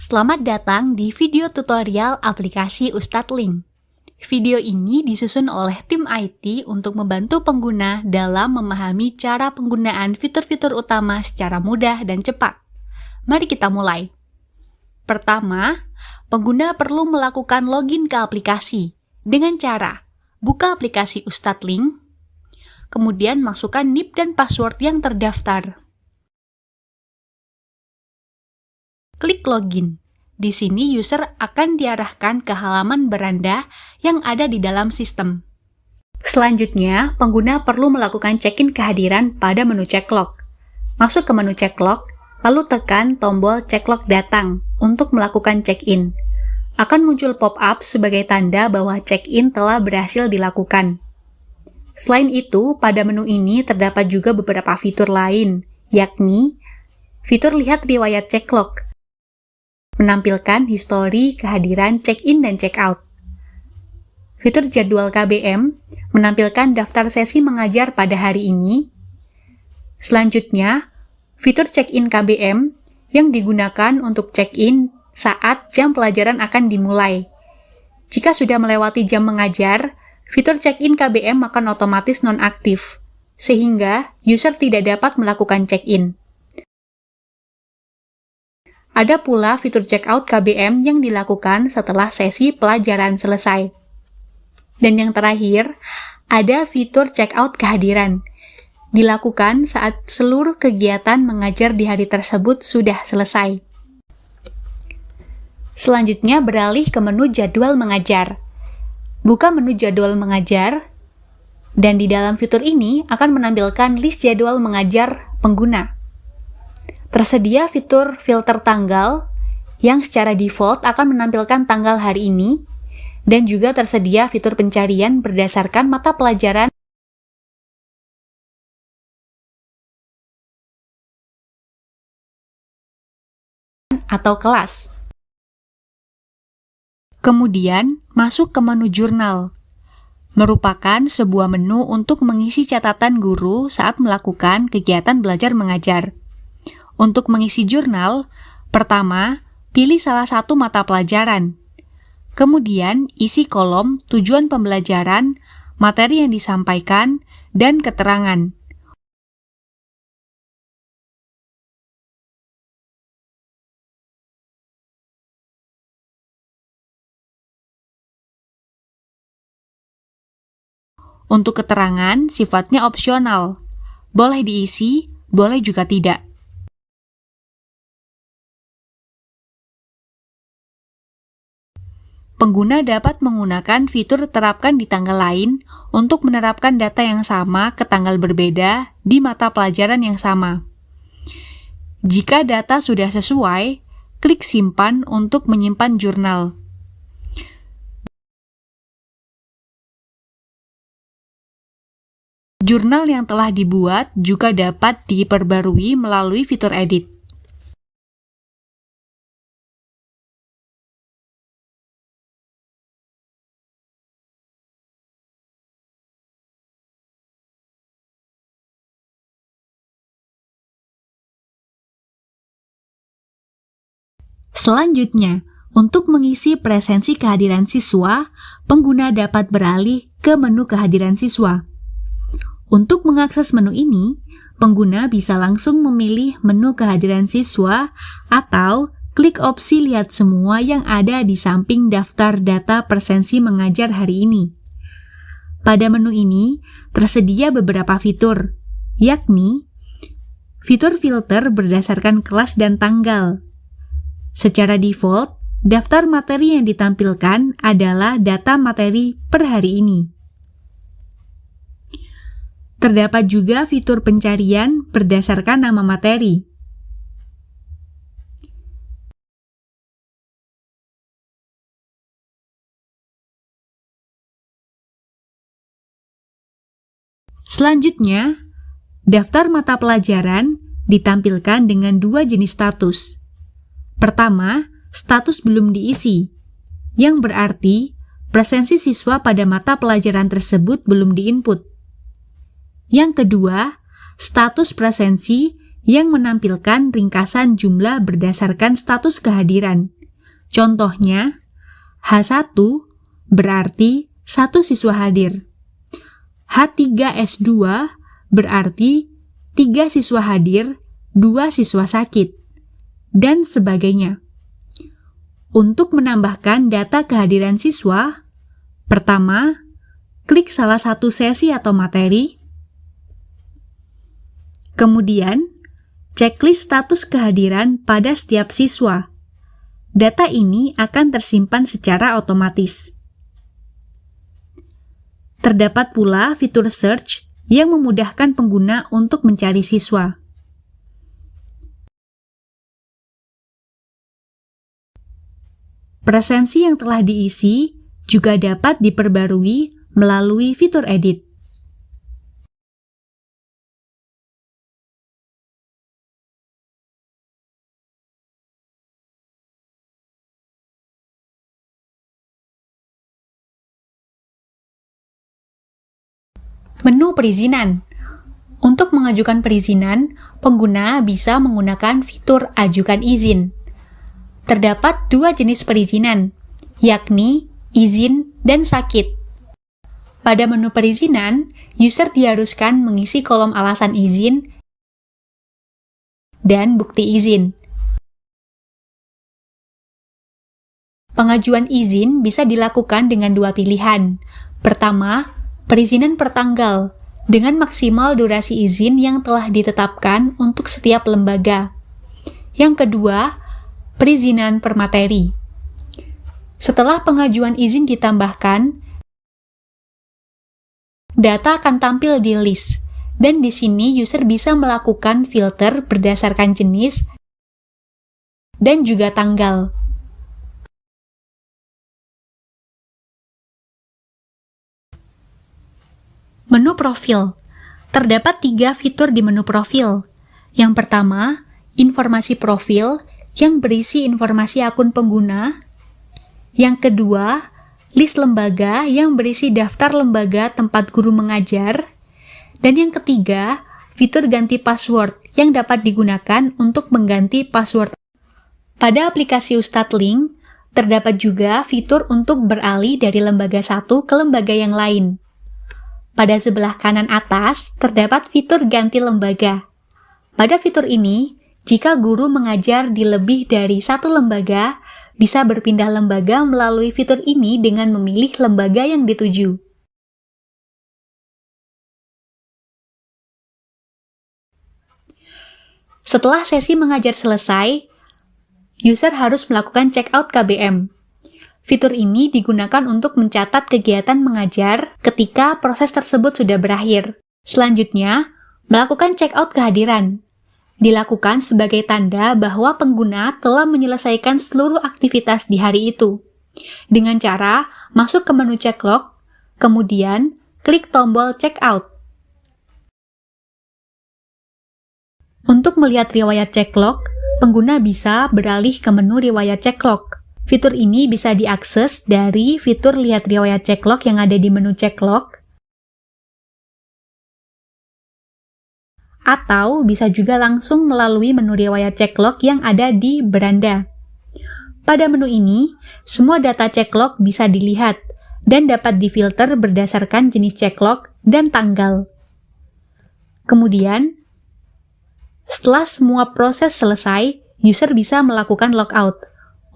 Selamat datang di video tutorial aplikasi Ustadz Link. Video ini disusun oleh tim IT untuk membantu pengguna dalam memahami cara penggunaan fitur-fitur utama secara mudah dan cepat. Mari kita mulai. Pertama, pengguna perlu melakukan login ke aplikasi dengan cara buka aplikasi Ustadz Link, kemudian masukkan NIP dan password yang terdaftar. Klik login. Di sini user akan diarahkan ke halaman beranda yang ada di dalam sistem. Selanjutnya, pengguna perlu melakukan check-in kehadiran pada menu check log. Masuk ke menu check log, lalu tekan tombol check log datang untuk melakukan check-in. Akan muncul pop-up sebagai tanda bahwa check-in telah berhasil dilakukan. Selain itu, pada menu ini terdapat juga beberapa fitur lain, yakni fitur lihat riwayat check log, menampilkan histori kehadiran check-in dan check-out. Fitur jadwal KBM menampilkan daftar sesi mengajar pada hari ini. Selanjutnya, fitur check-in KBM yang digunakan untuk check-in saat jam pelajaran akan dimulai. Jika sudah melewati jam mengajar, fitur check-in KBM akan otomatis nonaktif, sehingga user tidak dapat melakukan check-in. Ada pula fitur check-out KBM yang dilakukan setelah sesi pelajaran selesai. Dan yang terakhir, ada fitur check-out kehadiran. Dilakukan saat seluruh kegiatan mengajar di hari tersebut sudah selesai. Selanjutnya beralih ke menu jadwal mengajar. Buka menu jadwal mengajar, dan di dalam fitur ini akan menampilkan list jadwal mengajar pengguna. Tersedia fitur filter tanggal yang secara default akan menampilkan tanggal hari ini, dan juga tersedia fitur pencarian berdasarkan mata pelajaran atau kelas. Kemudian, masuk ke menu jurnal. Merupakan sebuah menu untuk mengisi catatan guru saat melakukan kegiatan belajar mengajar. Untuk mengisi jurnal, pertama, pilih salah satu mata pelajaran. Kemudian, isi kolom tujuan pembelajaran, materi yang disampaikan, dan keterangan. Untuk keterangan, sifatnya opsional. Boleh diisi, boleh juga tidak. Pengguna dapat menggunakan fitur terapkan di tanggal lain untuk menerapkan data yang sama ke tanggal berbeda di mata pelajaran yang sama. Jika data sudah sesuai, klik simpan untuk menyimpan jurnal. Jurnal yang telah dibuat juga dapat diperbarui melalui fitur edit. Selanjutnya, untuk mengisi presensi kehadiran siswa, pengguna dapat beralih ke menu kehadiran siswa. Untuk mengakses menu ini, pengguna bisa langsung memilih menu kehadiran siswa atau klik opsi lihat semua yang ada di samping daftar data presensi mengajar hari ini. Pada menu ini, tersedia beberapa fitur, yakni fitur filter berdasarkan kelas dan tanggal. Secara default, daftar materi yang ditampilkan adalah data materi per hari ini. Terdapat juga fitur pencarian berdasarkan nama materi. Selanjutnya, daftar mata pelajaran ditampilkan dengan dua jenis status. Pertama, status belum diisi, yang berarti presensi siswa pada mata pelajaran tersebut belum diinput. Yang kedua, status presensi yang menampilkan ringkasan jumlah berdasarkan status kehadiran, Contohnya, H1 berarti 1 siswa hadir. H3S2 berarti 3 siswa hadir, 2 siswa sakit, dan sebagainya. Untuk menambahkan data kehadiran siswa, pertama, klik salah satu sesi atau materi, kemudian checklist status kehadiran pada setiap siswa. Data ini akan tersimpan secara otomatis. Terdapat pula fitur search yang memudahkan pengguna untuk mencari siswa. Presensi yang telah diisi juga dapat diperbarui melalui fitur edit. Menu perizinan. Untuk mengajukan perizinan, pengguna bisa menggunakan fitur ajukan izin. Terdapat 2 jenis perizinan, yakni izin dan sakit. Pada menu perizinan, user diharuskan mengisi kolom alasan izin dan bukti izin. Pengajuan izin bisa dilakukan dengan 2 pilihan. Pertama, perizinan per tanggal, dengan maksimal durasi izin yang telah ditetapkan untuk setiap lembaga. Yang kedua, perizinan per materi. Setelah pengajuan izin ditambahkan, data akan tampil di list, dan di sini user bisa melakukan filter berdasarkan jenis dan juga tanggal. Menu profil. Terdapat 3 fitur di menu profil. Yang pertama, informasi profil yang berisi informasi akun pengguna. Yang kedua, list lembaga yang berisi daftar lembaga tempat guru mengajar. Dan yang ketiga, fitur ganti password yang dapat digunakan untuk mengganti password. Pada aplikasi Ustadz Link, terdapat juga fitur untuk beralih dari lembaga satu ke lembaga yang lain. Pada sebelah kanan atas, terdapat fitur ganti lembaga. Pada fitur ini, jika guru mengajar di lebih dari satu lembaga, bisa berpindah lembaga melalui fitur ini dengan memilih lembaga yang dituju. Setelah sesi mengajar selesai, user harus melakukan checkout KBM. Fitur ini digunakan untuk mencatat kegiatan mengajar ketika proses tersebut sudah berakhir. Selanjutnya, melakukan checkout kehadiran. Dilakukan sebagai tanda bahwa pengguna telah menyelesaikan seluruh aktivitas di hari itu. Dengan cara masuk ke menu checklog, kemudian klik tombol checkout. Untuk melihat riwayat checklog, pengguna bisa beralih ke menu riwayat checklog. Fitur ini bisa diakses dari fitur lihat riwayat checklog yang ada di menu checklog, atau bisa juga langsung melalui menu riwayat checklog yang ada di beranda. Pada menu ini, semua data checklog bisa dilihat dan dapat difilter berdasarkan jenis checklog dan tanggal. Kemudian, setelah semua proses selesai, user bisa melakukan logout.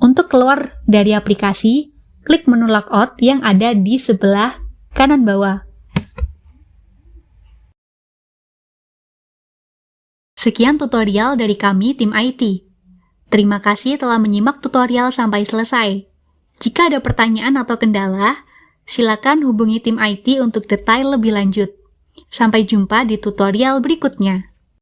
Untuk keluar dari aplikasi, klik menu logout yang ada di sebelah kanan bawah. Sekian tutorial dari kami tim IT. Terima kasih telah menyimak tutorial sampai selesai. Jika ada pertanyaan atau kendala, silakan hubungi tim IT untuk detail lebih lanjut. Sampai jumpa di tutorial berikutnya.